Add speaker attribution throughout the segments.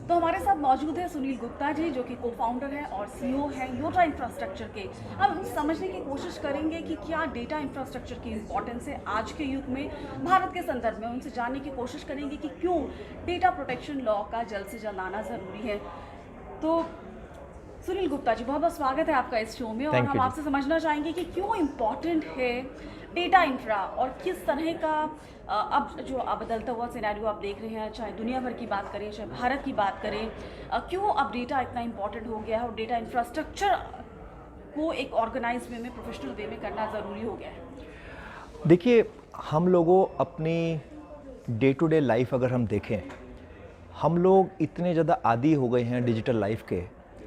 Speaker 1: तो हमारे साथ मौजूद है सुनील गुप्ता जी, जो कि को-फाउंडर हैं और सीईओ हैं योटा इंफ्रास्ट्रक्चर के। अब हम समझने की कोशिश करेंगे कि क्या डेटा इंफ्रास्ट्रक्चर की इम्पोर्टेंस है आज के युग में भारत के संदर्भ में। उनसे जानने की कोशिश करेंगे कि क्यों डेटा प्रोटेक्शन लॉ का जल्द से जल्द आना ज़रूरी है। तो सुनील गुप्ता जी, बहुत बहुत स्वागत है आपका इस शो में। और हम आपसे समझना चाहेंगे कि क्यों इम्पॉर्टेंट है डेटा इंफ्रा और किस तरह का अब जो बदलता हुआ सिनेरियो आप देख रहे हैं, चाहे दुनिया भर की बात करें चाहे भारत की बात करें, क्यों अब डेटा इतना इम्पॉर्टेंट हो गया है और डेटा इंफ्रास्ट्रक्चर को एक ऑर्गेनाइज वे में, प्रोफेशनल वे में करना ज़रूरी हो गया है।
Speaker 2: देखिए, हम लोगों अपनी डे टू डे लाइफ अगर हम देखें, हम लोग इतने ज़्यादा आदी हो गए हैं डिजिटल लाइफ के।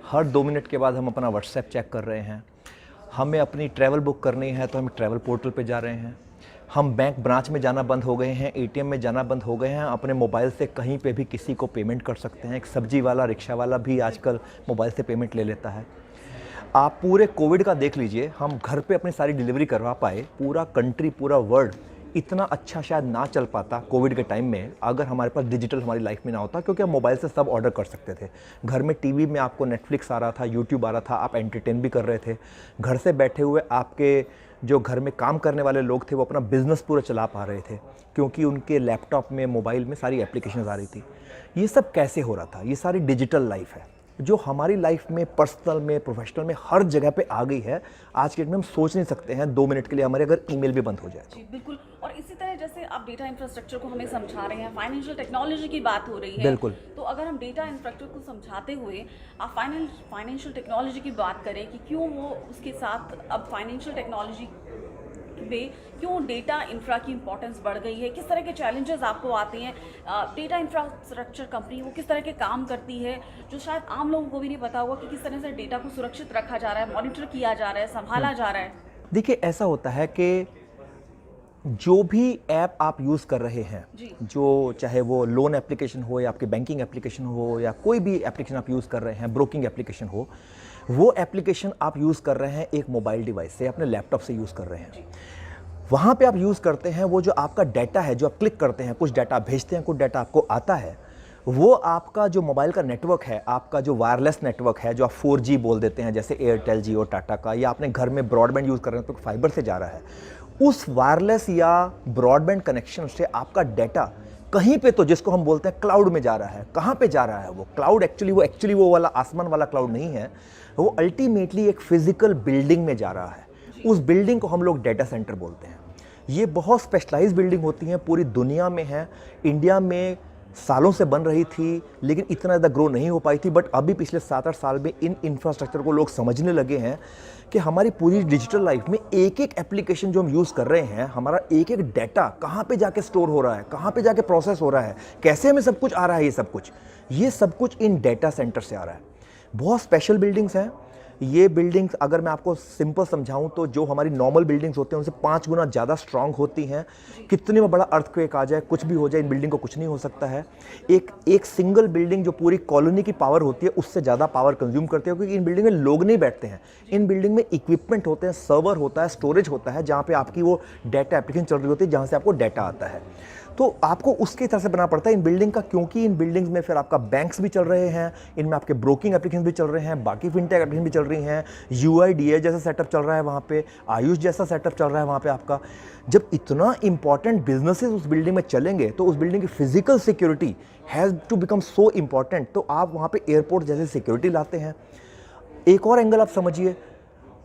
Speaker 2: हर 2 मिनट के बाद हम अपना व्हाट्सएप चेक कर रहे हैं, हमें अपनी ट्रैवल बुक करनी है तो हम ट्रैवल पोर्टल पे जा रहे हैं, हम बैंक ब्रांच में जाना बंद हो गए हैं, एटीएम में जाना बंद हो गए हैं, अपने मोबाइल से कहीं पे भी किसी को पेमेंट कर सकते हैं। एक सब्जी वाला, रिक्शा वाला भी आजकल मोबाइल से पेमेंट ले लेता है। आप पूरे कोविड का देख लीजिए, हम घर पे अपनी सारी डिलीवरी करवा पाए। पूरा कंट्री, पूरा वर्ल्ड इतना अच्छा शायद ना चल पाता कोविड के टाइम में अगर हमारे पास डिजिटल हमारी लाइफ में ना होता, क्योंकि हम मोबाइल से सब ऑर्डर कर सकते थे। घर में टीवी में आपको नेटफ्लिक्स आ रहा था, यूट्यूब आ रहा था, आप एंटरटेन भी कर रहे थे। घर से बैठे हुए आपके जो घर में काम करने वाले लोग थे वो अपना बिजनेस पूरा चला पा रहे थे, क्योंकि उनके लैपटॉप में, मोबाइल में सारी एप्लीकेशंस आ रही थी। ये सब कैसे हो रहा था? ये सारी डिजिटल लाइफ है जो हमारी लाइफ में, पर्सनल में, प्रोफेशनल में हर जगह पे आ गई है। आज के डेट में हम सोच नहीं सकते हैं 2 मिनट के लिए हमारे अगर ईमेल भी बंद हो जाए तो।
Speaker 1: जी बिल्कुल। और इसी तरह जैसे आप डेटा इंफ्रास्ट्रक्चर को हमें समझा रहे हैं, फाइनेंशियल टेक्नोलॉजी की बात हो रही है।
Speaker 2: बिल्कुल।
Speaker 1: तो अगर हम डेटा इंफ्रास्ट्रक्चर को समझाते हुए आप फाइनेंशियल टेक्नोलॉजी की बात करें कि क्यों वो उसके साथ अब फाइनेंशियल टेक्नोलॉजी में क्यों डेटा इंफ्रा की इंपॉर्टेंस बढ़ गई है, किस तरह के चैलेंजेस आपको आते हैं, डेटा इंफ्रास्ट्रक्चर कंपनी वो किस तरह के काम करती है, जो शायद आम लोगों को भी नहीं पता होगा कि किस तरह से डेटा को सुरक्षित रखा जा रहा है, मॉनिटर किया जा रहा है, संभाला जा रहा है।
Speaker 2: देखिए, ऐसा होता है कि जो भी ऐप आप यूज़ कर रहे हैं, जो चाहे वो लोन एप्लीकेशन हो या आपकी बैंकिंग एप्लीकेशन हो या कोई भी एप्लीकेशन आप यूज़ कर रहे हैं, ब्रोकिंग एप्लीकेशन हो, वो एप्लीकेशन आप यूज़ कर रहे हैं एक मोबाइल डिवाइस से, अपने लैपटॉप से यूज़ कर रहे हैं। वहाँ पे आप यूज़ करते हैं वो जो आपका डाटा है, जो आप क्लिक करते हैं, कुछ डाटा भेजते हैं, कुछ डाटा आपको आता है। वो आपका जो मोबाइल का नेटवर्क है, आपका जो वायरलेस नेटवर्क है, जो आप 4G बोल देते हैं, जैसे एयरटेल, जियो, टाटा का, या अपने घर में ब्रॉडबैंड यूज़ कर रहे हैं तो फाइबर से जा रहा है, उस वायरलेस या ब्रॉडबैंड कनेक्शन से आपका डाटा कहीं पे, तो जिसको हम बोलते हैं क्लाउड में जा रहा है। कहाँ पे जा रहा है वो क्लाउड? एक्चुअली वो वाला आसमान वाला क्लाउड नहीं है, वो अल्टीमेटली एक फिजिकल बिल्डिंग में जा रहा है। उस बिल्डिंग को हम लोग डेटा सेंटर बोलते हैं। ये बहुत स्पेशलाइज्ड बिल्डिंग होती हैं, पूरी दुनिया में है। इंडिया में सालों से बन रही थी लेकिन इतना ज़्यादा ग्रो नहीं हो पाई थी, बट अभी पिछले 7-8 साल में इन इंफ्रास्ट्रक्चर को लोग समझने लगे हैं कि हमारी पूरी डिजिटल लाइफ में एक एक एप्लीकेशन जो हम यूज़ कर रहे हैं, हमारा एक एक डाटा कहाँ पे जाके स्टोर हो रहा है, कहाँ पे जाके प्रोसेस हो रहा है, कैसे हमें सब कुछ आ रहा है, ये सब कुछ इन डेटा सेंटर से आ रहा है। बहुत स्पेशल बिल्डिंग्स हैं ये बिल्डिंग्स। अगर मैं आपको सिंपल समझाऊं तो जो हमारी नॉर्मल बिल्डिंग्स होते हैं उनसे 5 गुना ज़्यादा स्ट्रांग होती हैं। कितने में बड़ा अर्थक्वेक आ जाए, कुछ भी हो जाए, इन बिल्डिंग को कुछ नहीं हो सकता है। एक सिंगल बिल्डिंग जो पूरी कॉलोनी की पावर होती है उससे ज़्यादा पावर कंज्यूम करती है, क्योंकि इन बिल्डिंग में लोग नहीं बैठते हैं। इन बिल्डिंग में इक्विपमेंट होते हैं, सर्वर होता है, स्टोरेज होता है, जहाँ पर आपकी वो डाटा एप्लीकेशन चल रही होती है, जहाँ से आपको डाटा आता है। तो आपको उसके तरह से बनाना पड़ता है इन बिल्डिंग का, क्योंकि इन बिल्डिंग्स में फिर आपका बैंक्स भी चल रहे हैं, इनमें आपके ब्रोकिंग एप्लीकेशन भी चल रहे हैं, बाकी फिनटेक एप्लीकेशन भी चल रही हैं, UIDAI जैसा सेटअप चल रहा है वहाँ पे, आयुष जैसा सेटअप चल रहा है वहाँ पे आपका। जब इतना इंपॉर्टेंट बिजनेसेस उस बिल्डिंग में चलेंगे तो उस बिल्डिंग की physical security has to become so important. तो आप वहाँ पे एयरपोर्ट जैसे सिक्योरिटी लाते हैं। एक और एंगल आप समझिए,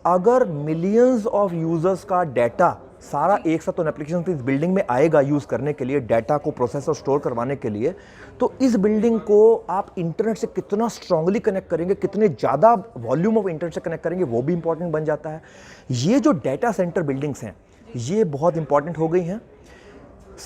Speaker 2: अगर मिलियंस ऑफ यूजर्स का डाटा सारा एक साथ उन एप्लीकेशन इस बिल्डिंग में आएगा यूज़ करने के लिए, डाटा को प्रोसेस और स्टोर करवाने के लिए, तो इस बिल्डिंग को आप इंटरनेट से कितना स्ट्रांगली कनेक्ट करेंगे, कितने ज़्यादा वॉल्यूम ऑफ इंटरनेट से कनेक्ट करेंगे, वो भी इंपॉर्टेंट बन जाता है। ये जो डाटा सेंटर बिल्डिंग्स हैं ये बहुत इंपॉर्टेंट हो गई हैं।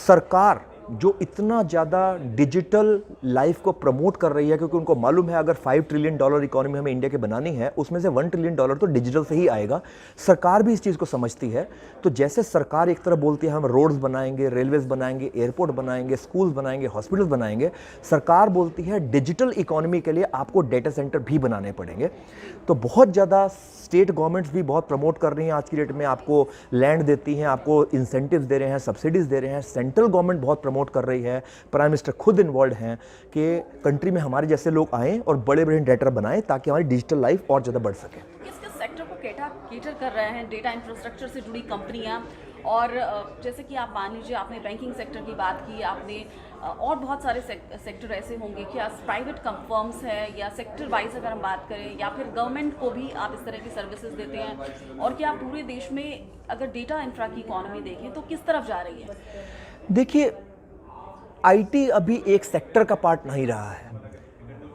Speaker 2: सरकार जो इतना ज़्यादा डिजिटल लाइफ को प्रमोट कर रही है, क्योंकि उनको मालूम है अगर $5 ट्रिलियन इकोनॉमी हमें इंडिया की बनानी है, उसमें से $1 ट्रिलियन तो डिजिटल से ही आएगा। सरकार भी इस चीज़ को समझती है। तो जैसे सरकार एक तरफ बोलती है हम रोड्स बनाएंगे, रेलवेज बनाएंगे, एयरपोर्ट बनाएंगे, स्कूल्स बनाएंगे, हॉस्पिटल्स बनाएंगे, सरकार बोलती है डिजिटल इकोनॉमी के लिए आपको डेटा सेंटर भी बनाने पड़ेंगे। तो बहुत ज़्यादा स्टेट गवर्नमेंट्स भी बहुत प्रमोट कर रही हैं आज की डेट में, आपको लैंड देती हैं, आपको इंसेंटिव्स दे रहे हैं, सब्सिडीज़ दे रहे हैं। सेंट्रल गवर्नमेंट बहुत प्रमोट कर रही है, प्राइम मिनिस्टर खुद इन्वॉल्व हैं कि कंट्री में हमारे जैसे लोग आएँ और बड़े बड़े डेटा बनाएं ताकि हमारी डिजिटल लाइफ और ज़्यादा बढ़ सके।
Speaker 1: किस किस सेक्टर को केटर कर रहे हैं डेटा इंफ्रास्ट्रक्चर से जुड़ी कंपनियां? और जैसे कि आप मान लीजिए, आपने बैंकिंग सेक्टर की बात की, आपने और बहुत सारे सेक्टर ऐसे होंगे कि प्राइवेट फर्म्स हैं, या सेक्टर वाइज अगर हम बात करें, या फिर गवर्नमेंट को भी आप इस तरह की सर्विसेज देते हैं, और क्या पूरे देश में अगर डेटा इंफ्रा की इकोनॉमी देखें तो किस तरफ जा रही है?
Speaker 2: देखिए, आईटी अभी एक सेक्टर का पार्ट नहीं रहा है।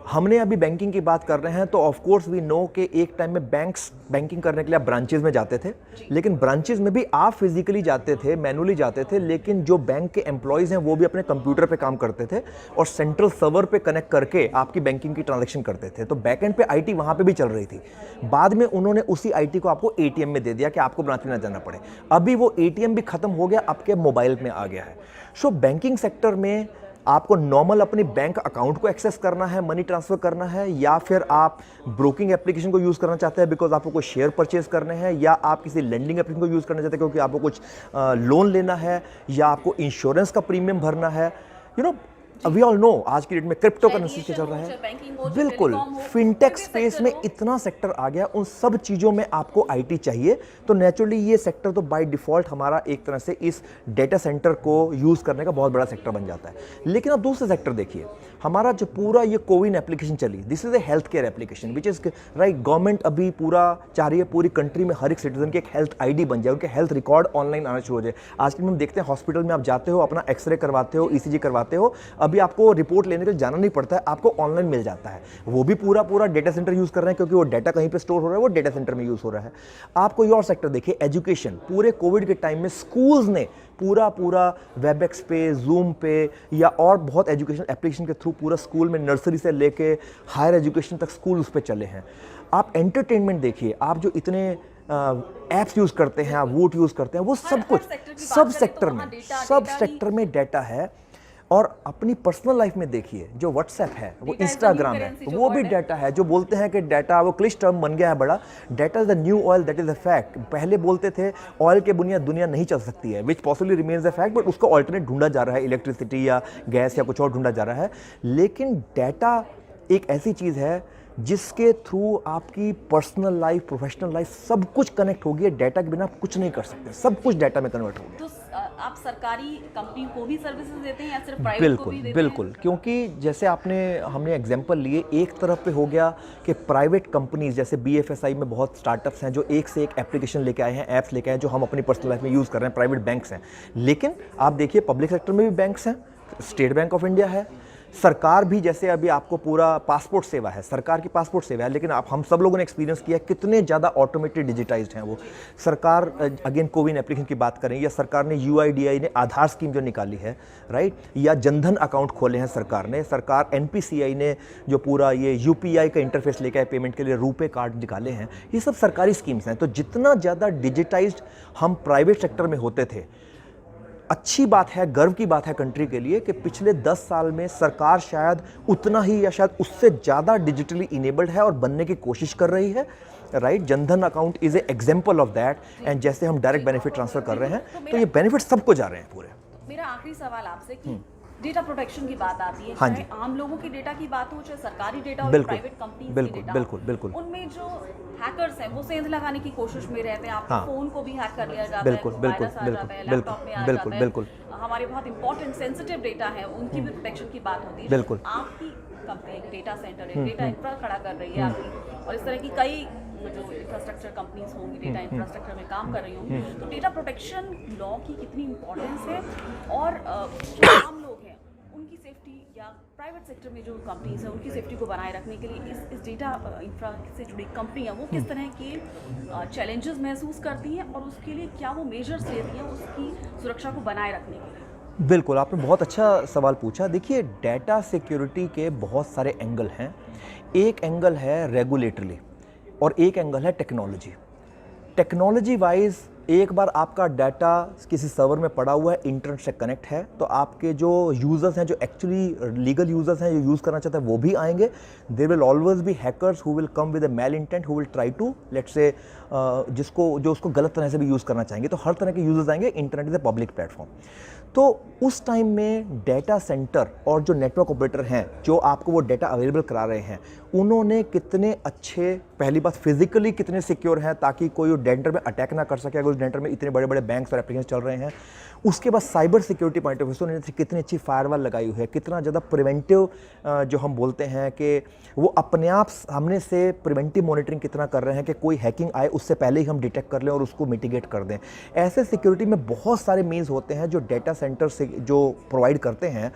Speaker 2: हमने अभी बैंकिंग की बात कर रहे हैं तो ऑफ कोर्स वी नो कि एक टाइम में बैंक्स बैंकिंग करने के लिए आप ब्रांचेज में जाते थे, लेकिन ब्रांचेज में भी आप फिजिकली जाते थे, मैनुअली जाते थे, लेकिन जो बैंक के एम्प्लॉयज़ हैं वो भी अपने कंप्यूटर पे काम करते थे और सेंट्रल सर्वर पे कनेक्ट करके आपकी बैंकिंग की ट्रांजैक्शन करते थे। तो बैक एंड पे आईटी वहाँ पे भी चल रही थी। बाद में उन्होंने उसी आईटी को आपको एटीएम में दे दिया कि आपको ब्रांच में ना जाना पड़े। अभी वो एटीएम भी खत्म हो गया, आपके मोबाइल में आ गया है। सो बैंकिंग सेक्टर में आपको नॉर्मल अपनी बैंक अकाउंट को एक्सेस करना है, मनी ट्रांसफर करना है, या फिर आप ब्रोकिंग एप्लीकेशन को यूज़ करना चाहते हैं बिकॉज आपको कोई शेयर परचेज करने हैं, या आप किसी लेंडिंग एप्लीकेशन को यूज़ करना चाहते हैं क्योंकि आपको कुछ लोन लेना है, या आपको इंश्योरेंस का प्रीमियम भरना है। वी ऑल नो आज की डेट में क्रिप्टो करेंसी चल रहा है, बिल्कुल फिनटेक स्पेस में इतना सेक्टर आ गया, उन सब चीज़ों में आपको आईटी चाहिए। तो नेचुरली ये सेक्टर तो बाय डिफ़ॉल्ट हमारा एक तरह से इस डेटा सेंटर को यूज़ करने का बहुत बड़ा सेक्टर बन जाता है। लेकिन अब दूसरा सेक्टर देखिए, हमारा जो पूरा ये कोविन एप्लीकेशन चली, this is a health care application which is right. Government अभी पूरा चाह रही है पूरी कंट्री में हर एक सिटीजन की एक हेल्थ आईडी बन जाए, उनके हेल्थ रिकॉर्ड ऑनलाइन आना शुरू हो जाए। आज के हम देखते हैं हॉस्पिटल में आप जाते हो, अपना एक्सरे करवाते हो, ईसीजी करवाते हो, अभी आपको रिपोर्ट लेने के लिए जाना नहीं पड़ता है, आपको ऑनलाइन मिल जाता है। वो भी पूरा डेटा सेंटर यूज़ कर रहे हैं क्योंकि वो डेटा कहीं पे स्टोर हो रहा है, वो डेटा सेंटर में यूज़ हो रहा है। आप कोई और सेक्टर देखिए, एजुकेशन, पूरे कोविड के टाइम में स्कूल्स ने पूरा वेबएक्स पे, जूम पे, या और बहुत एजुकेशन एप्लीकेशन के थ्रू पूरा स्कूल में नर्सरी से लेके हायर एजुकेशन तक स्कूल उस पर चले हैं। आप एंटरटेनमेंट देखिए, आप जो इतने ऐप्स यूज़ करते हैं, आप वोट यूज़ करते हैं, वो सब कुछ सब सेक्टर में डेटा है। और अपनी पर्सनल लाइफ में देखिए, जो व्हाट्सएप है, वो इंस्टाग्राम है, वो भी डेटा है। जो बोलते हैं कि डेटा वो क्लिच टर्म बन गया है बड़ा, data is the new oil, that is a fact. पहले बोलते थे ऑयल के बिना दुनिया नहीं चल सकती है, which possibly remains a fact, but उसका ऑल्टरनेट ढूंढा जा रहा है, इलेक्ट्रिसिटी या गैस या कुछ और ढूंढा जा रहा है। लेकिन डेटा एक ऐसी चीज़ है जिसके थ्रू आपकी पर्सनल लाइफ, प्रोफेशनल लाइफ सब कुछ कनेक्ट होगी। डेटा के बिना आप कुछ नहीं कर सकते, सब कुछ डेटा में कन्वर्ट हो गया।
Speaker 1: तो आप सरकारी कंपनी को भी सर्विसेज देते हैं या सिर्फ प्राइवेट को भी देते हैं?
Speaker 2: बिल्कुल, क्योंकि जैसे हमने एग्जांपल लिए, एक तरफ पे हो गया कि प्राइवेट कंपनीज जैसे BFSI में बहुत स्टार्टअप्स हैं जो एक से एक एप्लीकेशन लेके आए हैं, ऐप्स लेके आए हैं जो हम अपनी पर्सनल लाइफ में यूज़ कर रहे हैं, प्राइवेट बैंक्स हैं। लेकिन आप देखिए पब्लिक सेक्टर में भी बैंक्स हैं, स्टेट बैंक ऑफ इंडिया है, सरकार भी, जैसे अभी आपको पूरा पासपोर्ट सेवा है, सरकार की पासपोर्ट सेवा है, लेकिन हम सब लोगों ने एक्सपीरियंस किया कितने ज़्यादा ऑटोमेटेड, डिजिटाइज्ड हैं वो। सरकार, अगेन कोविन एप्लीकेशन की बात करें, या सरकार ने UIDAI ने आधार स्कीम जो निकाली है, राइट, या जनधन अकाउंट खोले हैं सरकार ने, सरकार NPCI ने जो पूरा ये UPI का इंटरफेस लेकर आए पेमेंट के लिए, रुपे कार्ड निकाले हैं, ये सब सरकारी स्कीम्स हैं। तो जितना ज़्यादा डिजिटाइज्ड हम प्राइवेट सेक्टर में होते थे, अच्छी बात है, गर्व की बात है कंट्री के लिए कि पिछले 10 साल में सरकार शायद उतना ही या शायद उससे ज़्यादा डिजिटली इनेबल्ड है और बनने की कोशिश कर रही है, right. Jan Dhan account is a example of that. And जैसे हम डायरेक्ट बेनिफिट ट्रांसफर कर रहे हैं तो ये बेनिफिट सबको जा रहे हैं पूरे।
Speaker 1: मेरा आखिरी सवाल आपसे कि डेटा प्रोटेक्शन की बात आती है,
Speaker 2: हाँ
Speaker 1: चाहे आम लोगों की डेटा की बात हो, चाहे सरकारी डेटा हो,
Speaker 2: बिल्कुल,
Speaker 1: प्राइवेट कंपनी की
Speaker 2: बिल्कुल,
Speaker 1: डेटा
Speaker 2: बिल्कुल, बिल्कुल।
Speaker 1: उनमें जो हैकर्स हैं वो सेंध लगाने की कोशिश में रहते हैं। आपके
Speaker 2: हाँ,
Speaker 1: फोन को भी हैक कर लिया जाता
Speaker 2: बिल्कुल,
Speaker 1: है,
Speaker 2: बिल्कुल,
Speaker 1: वायरस आ जाता है,
Speaker 2: बिल्कुल,
Speaker 1: लैपटॉप में आ
Speaker 2: बिल्कुल,
Speaker 1: जाता है,
Speaker 2: बिल्कुल।
Speaker 1: हमारे बहुत इंपॉर्टेंट सेंसिटिव डेटा है, उनकी भी प्रोटेक्शन की बात होती है।
Speaker 2: बिल्कुल।
Speaker 1: आपकी कंपनी एक डेटा सेंटर है, डेटा इंफ्रा खड़ा कर रही है आपकी, और इस तरह की कई जो इंफ्रास्ट्रक्चर कंपनीज होंगी, डेटा इंफ्रास्ट्रक्चर में काम कर रही होंगी, तो डेटा प्रोटेक्शन लॉ की कितनी इंपॉर्टेंस है, और जो आम लोग हैं उनकी सेफ्टी, या प्राइवेट सेक्टर में जो कंपनीज हैं उनकी सेफ्टी को बनाए रखने के लिए इस डेटा इंफ्रा से जुड़ी कंपनियां वो किस तरह के चैलेंजेस महसूस करती हैं, और उसके लिए क्या वो मेजर्स लेती हैं उसकी सुरक्षा को बनाए रखने के लिए?
Speaker 2: बिल्कुल, आपने बहुत अच्छा सवाल पूछा। देखिए, डेटा सिक्योरिटी के बहुत सारे एंगल हैं। एक एंगल है रेगुलेटरली और एक एंगल है टेक्नोलॉजी। टेक्नोलॉजी वाइज एक बार आपका डाटा किसी सर्वर में पड़ा हुआ है, इंटरनेट से कनेक्ट है, तो आपके जो यूज़र्स हैं, जो एक्चुअली लीगल यूज़र्स हैं, जो यूज़ करना चाहते हैं, वो भी आएंगे। There will always be hackers who will come with a mal intent, who will try to let's say जो उसको गलत तरह से भी यूज़ करना चाहेंगे। तो हर तरह के यूज़र्स आएंगे, internet is a public platform. तो उस टाइम में डेटा सेंटर और जो नेटवर्क ऑपरेटर हैं जो आपको वो डेटा अवेलेबल करा रहे हैं, उन्होंने कितने अच्छे, पहली बात फिजिकली कितने सिक्योर हैं ताकि कोई डेंटर में अटैक ना कर सके। अगर उस डेंटर में इतने बड़े बड़े बैंक्स और एप्लीकेशन चल रहे हैं, उसके बाद cyber security point of view से उन्होंने कितनी अच्छी फायरवॉल लगाई हुई है, कितना ज़्यादा प्रिवेंटिव जो हम बोलते हैं कि वो अपने आप सामने से प्रिवेंटिव मॉनिटरिंग कितना कर रहे हैं कि कोई हैकिंग आए उससे पहले ही हम डिटेक्ट कर लें और उसको मिटिगेट कर दें। ऐसे सिक्योरिटी में बहुत सारे मीन्स होते हैं जो डेटा सेंटर से जो प्रोवाइड करते हैं,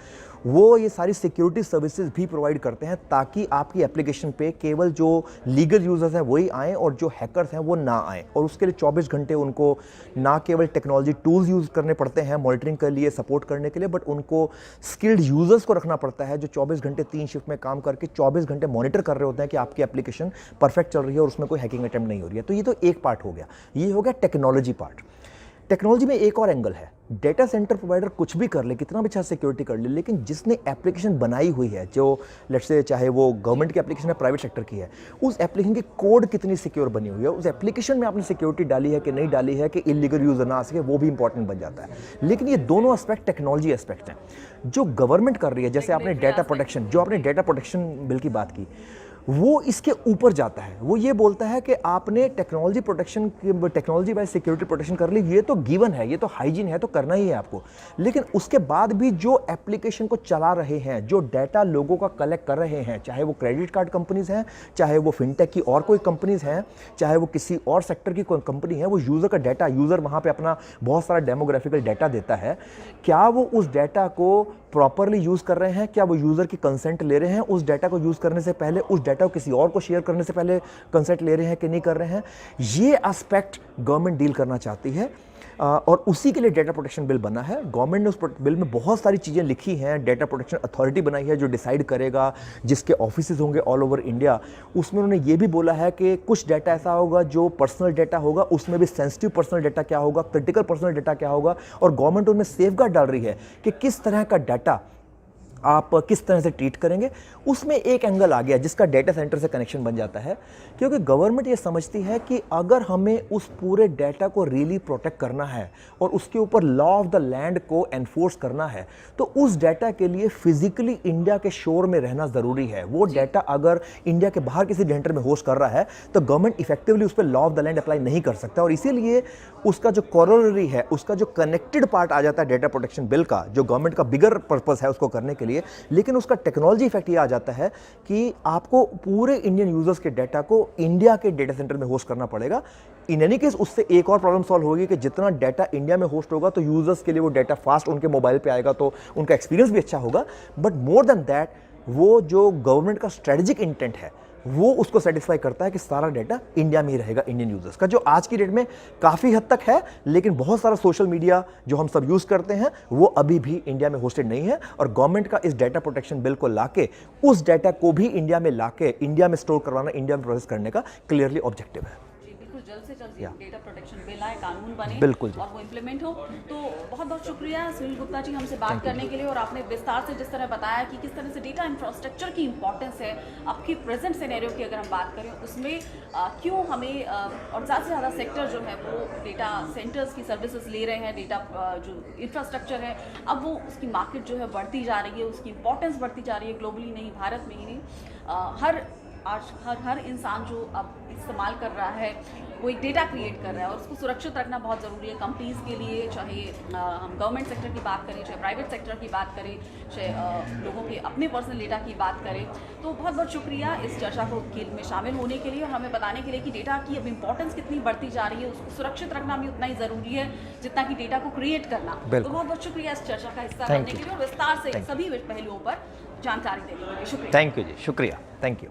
Speaker 2: वो ये सारी सिक्योरिटी सर्विसेज भी प्रोवाइड करते हैं ताकि आपकी एप्लीकेशन पे केवल जो लीगल यूजर्स हैं वही आएँ और जो हैकर्स हैं वो ना आएँ। और उसके लिए 24 घंटे उनको ना केवल टेक्नोलॉजी टूल्स यूज़ करने पड़ते हैं मॉनिटरिंग के लिए, सपोर्ट करने के लिए, बट उनको स्किल्ड यूजर्स को रखना पड़ता है जो 24 घंटे 3 शिफ्ट में काम करके 24 घंटे मॉनिटर कर रहे होते हैं कि आपकी एप्लीकेशन परफेक्ट चल रही है और उसमें कोई हैकिंग अटेम्प्ट नहीं हो रही है। तो ये तो एक पार्ट हो गया, ये हो गया टेक्नोलॉजी पार्ट। टेक्नोलॉजी में एक और एंगल है, डेटा सेंटर प्रोवाइडर कुछ भी कर ले, कितना भी अच्छा सिक्योरिटी कर ले, लेकिन जिसने एप्लीकेशन बनाई हुई है, जो लेट्स से चाहे वो गवर्नमेंट की एप्लीकेशन है, प्राइवेट सेक्टर की है, उस एप्लीकेशन की कोड कितनी सिक्योर बनी हुई है, उस एप्लीकेशन में आपने सिक्योरिटी डाली है कि नहीं डाली है कि इलीगल यूजर ना आ सके, वो भी इंपॉर्टेंट बन जाता है। लेकिन ये दोनों एस्पेक्ट टेक्नोलॉजी एस्पेक्ट हैं। जो गवर्नमेंट कर रही है, जैसे आपने डेटा प्रोटेक्शन, जो आपने डेटा प्रोटेक्शन बिल की बात की, वो इसके ऊपर जाता है। वो ये बोलता है कि आपने technology protection, technology by security protection कर ली, ये तो गिवन है, ये तो हाइजीन है, तो करना ही है आपको। लेकिन उसके बाद भी जो एप्लीकेशन को चला रहे हैं, जो डाटा लोगों का कलेक्ट कर रहे हैं, चाहे वो क्रेडिट कार्ड कंपनीज हैं, चाहे वो फिनटेक की और कोई कंपनीज हैं, चाहे वो किसी और सेक्टर की कोई कंपनी है, वो यूज़र का डाटा, यूज़र वहाँ पे अपना बहुत सारा डेमोग्राफिकल डाटा देता है, क्या वो उस डाटा को प्रॉपरली यूज़ कर रहे हैं, क्या वो यूज़र की कंसेंट ले रहे हैं, उस डाटा को यूज़ करने से पहले, उस डाटा को किसी और को शेयर करने से पहले कंसेंट ले रहे हैं कि नहीं कर रहे हैं, ये एस्पेक्ट गवर्नमेंट डील करना चाहती है। और उसी के लिए डेटा प्रोटेक्शन बिल बना है। गवर्नमेंट ने उस बिल में बहुत सारी चीज़ें लिखी हैं, डेटा प्रोटेक्शन अथॉरिटी बनाई है जो डिसाइड करेगा, जिसके ऑफिसेज होंगे ऑल ओवर इंडिया। उसमें उन्होंने ये भी बोला है कि कुछ डाटा ऐसा होगा जो पर्सनल डाटा होगा, उसमें भी सेंसिटिव पर्सनल डाटा क्या होगा, क्रिटिकल पर्सनल डाटा क्या होगा, और गवर्नमेंट उनमें सेफगार्ड डाल रही है कि किस तरह का डाटा आप किस तरह से ट्रीट करेंगे। उसमें एक एंगल आ गया जिसका डेटा सेंटर से कनेक्शन बन जाता है, क्योंकि गवर्नमेंट ये समझती है कि अगर हमें उस पूरे डाटा को रियली प्रोटेक्ट करना है और उसके ऊपर लॉ ऑफ द लैंड को एनफोर्स करना है, तो उस डाटा के लिए फिजिकली इंडिया के शोर में रहना ज़रूरी है। वो डाटा अगर इंडिया के बाहर किसी डेंटर में होस्ट कर रहा है तो गवर्नमेंट इफेक्टिवली उस पर law of the land apply नहीं कर सकता, और इसीलिए उसका जो कोरोलरी है, उसका जो कनेक्टेड पार्ट आ जाता है डेटा प्रोटेक्शन बिल का, जो गवर्नमेंट का बिगर पर्पस है उसको करने के लिए, लेकिन उसका टेक्नोलॉजी इफेक्ट ये आ जाता है कि आपको पूरे इंडियन यूजर्स के डाटा को इंडिया के डेटा सेंटर में होस्ट करना पड़ेगा। इन एनी केस उससे एक और प्रॉब्लम सॉल्व होगी कि जितना डाटा इंडिया में होस्ट होगा तो यूजर्स के लिए वो डाटा फास्ट उनके मोबाइल पे आएगा, तो उनका एक्सपीरियंस भी अच्छा होगा। बट मोर देन दैट, वो जो गवर्नमेंट का स्ट्रेटेजिक इंटेंट है वो उसको सेटिस्फाई करता है कि सारा डाटा इंडिया में ही रहेगा, इंडियन यूजर्स का, जो आज की डेट में काफ़ी हद तक है। लेकिन बहुत सारा सोशल मीडिया जो हम सब यूज़ करते हैं वो अभी भी इंडिया में होस्टेड नहीं है, और गवर्नमेंट का इस डाटा प्रोटेक्शन बिल को लाके उस डाटा को भी इंडिया में लाके इंडिया में स्टोर करवाना, इंडिया में प्रोसेस करने का क्लियरली ऑब्जेक्टिव है।
Speaker 1: जल्द से जल्द डेटा प्रोटेक्शन बिल आए, कानून बने,
Speaker 2: बिल्कुल
Speaker 1: और वो इम्प्लीमेंट हो। तो बहुत बहुत शुक्रिया सुनील गुप्ता जी हमसे बात करने के लिए, और आपने विस्तार से जिस तरह बताया कि किस तरह से डेटा इंफ्रास्ट्रक्चर की इंपॉर्टेंस है आपकी प्रेजेंट सिनेरियो की अगर हम बात करें उसमें, क्यों हमें और ज़्यादा से ज़्यादा सेक्टर जो है वो डेटा सेंटर्स की सर्विसेज ले रहे हैं, डेटा जो इंफ्रास्ट्रक्चर है अब वो उसकी मार्केट जो है बढ़ती जा रही है, उसकी इंपॉर्टेंस बढ़ती जा रही है, ग्लोबली नहीं, भारत में ही नहीं, आज हर इंसान जो अब इस्तेमाल कर रहा है वो एक डेटा क्रिएट कर रहा है, और उसको सुरक्षित रखना बहुत ज़रूरी है कंपनीज़ के लिए, चाहे हम गवर्नमेंट सेक्टर की बात करें, चाहे प्राइवेट सेक्टर की बात करें, चाहे लोगों के अपने पर्सनल डेटा की बात करें। तो बहुत बहुत शुक्रिया इस चर्चा को में शामिल होने के लिए और हमें बताने के लिए कि डेटा की अब इंपॉर्टेंस कितनी बढ़ती जा रही है, उसको सुरक्षित रखना भी उतना ही ज़रूरी है जितना कि डेटा को क्रिएट करना। तो बहुत बहुत शुक्रिया इस चर्चा का हिस्सा बनने के लिए और विस्तार से सभी पहलुओं पर जानकारी देने के लिए। शुक्रिया।
Speaker 2: थैंक यू जी, शुक्रिया, थैंक यू।